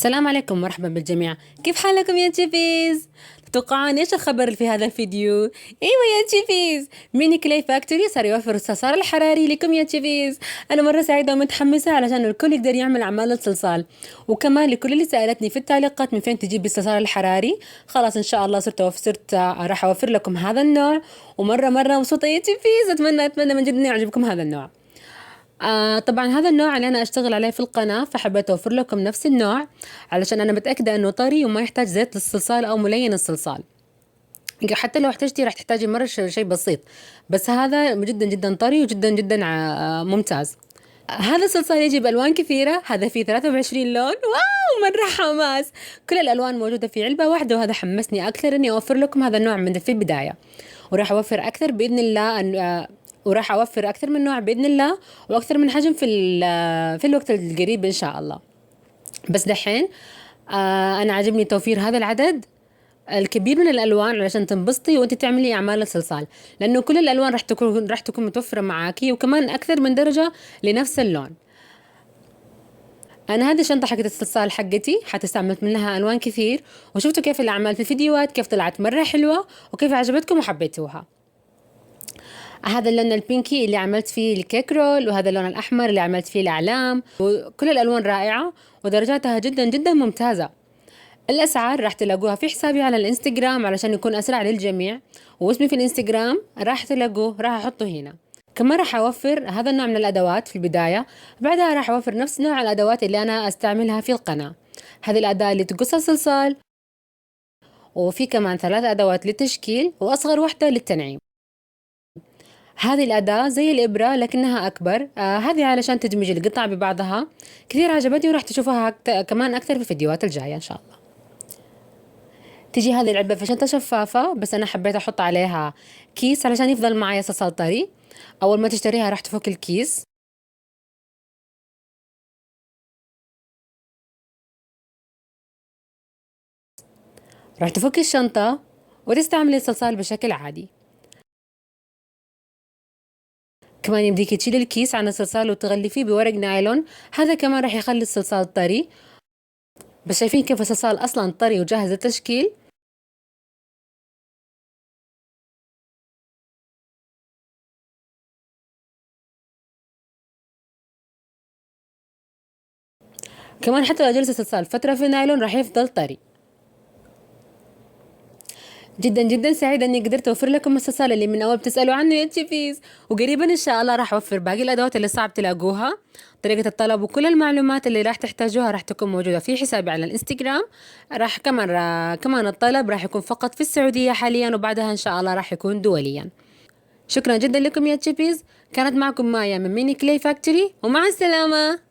السلام عليكم، مرحبا بالجميع. كيف حالكم يا تشيفيز؟ تتوقعون ايش الخبر اللي في هذا الفيديو؟ ايوه يا تشيفيز، ميني كلاي فاكتوري صار يوفر الصلصال الحراري لكم يا تشيفيز. انا مره سعيده ومتحمسه علشان الكل يقدر يعمل اعمال الصلصال، وكمان لكل اللي سالتني في التعليقات من فين تجيب الصلصال الحراري، خلاص ان شاء الله صرت راح اوفر لكم هذا النوع. ومره مبسوطه يا تشيفيز، اتمنى من جد انه يعجبكم هذا النوع. طبعا هذا النوع اللي أنا أشتغل عليه في القناة، فحبيت أوفر لكم نفس النوع علشان أنا متأكدة أنه طري وما يحتاج زيت للصلصال أو ملين الصلصال. حتى لو احتجتي راح تحتاجي مرة شيء بسيط، بس هذا جدا طري وجدا ممتاز. هذا الصلصال يجي بألوان كثيرة، هذا فيه 23 لون. واو مرة حماس، كل الألوان موجودة في علبة واحدة، وهذا حمسني أكثر إني أوفر لكم هذا النوع من في البداية. وراح أوفر أكثر بإذن الله وراح أوفر أكثر من نوع بإذن الله، وأكثر من حجم في الوقت القريب إن شاء الله. بس دحين أنا عجبني توفير هذا العدد الكبير من الألوان علشان تنبسطي وأنت تعملي أعمال الصلصال، لأنه كل الألوان راح تكون متوفرة معاكي، وكمان أكثر من درجة لنفس اللون. أنا هذه الشنطة حقت الصلصال حقتي حتستعملت منها ألوان كثير، وشفتوا كيف الأعمال في الفيديوهات كيف طلعت مرة حلوة وكيف عجبتكم وحبيتوها. هذا اللون البينكي اللي عملت فيه الكيك رول، وهذا اللون الأحمر اللي عملت فيه الأعلام، وكل الألوان رائعة ودرجاتها جدا ممتازة. الأسعار راح تلاقوها في حسابي على الانستغرام علشان يكون أسرع للجميع، واسمي في الانستغرام راح تلاقوه، راح أحطه هنا. كمان راح أوفر هذا النوع من الأدوات في البداية، بعدها راح أوفر نفس نوع الأدوات اللي أنا أستعملها في القناة. هذه الأداة اللي تقص الصلصال، وفي كمان 3 أدوات للتشكيل، وأصغر واحدة للتنعيم. هذه الأداة زي الإبرة لكنها أكبر، هذه علشان تدمج القطع ببعضها. كثير عجبتني وراح تشوفها كمان أكثر في الفيديوهات الجاية إن شاء الله. تجي هذه العلبة في شنطة شفافة، بس أنا حبيت أحط عليها كيس علشان يفضل معايا صلصال طري. أول ما تشتريها راح تفك الكيس، راح تفك الشنطة وتستعملي الصلصال بشكل عادي. كمان يمديكي تشيلي الكيس عن الصلصال وتغلفيه بورق نايلون، هذا كمان راح يخلي الصلصال طري. بس شايفين كيف الصلصال أصلا طري وجاهز للتشكيل. كمان حتى لو جلس الصلصال فترة في النايلون راح يفضل طري. جدا سعيدة اني قدرت اوفر لكم الصلصال اللي من اول بتسألوا عنه يا تشيفيز، وقريبا ان شاء الله راح اوفر باقي الادوات اللي صعب تلاقوها، طريقة الطلب وكل المعلومات اللي راح تحتاجوها راح تكون موجودة في حسابي على الانستغرام. راح كمان الطلب راح يكون فقط في السعودية حاليا، وبعدها ان شاء الله راح يكون دوليا. شكرا جدا لكم يا تشيفيز، كانت معكم مايا من ميني كلاي فاكتوري، ومع السلامة.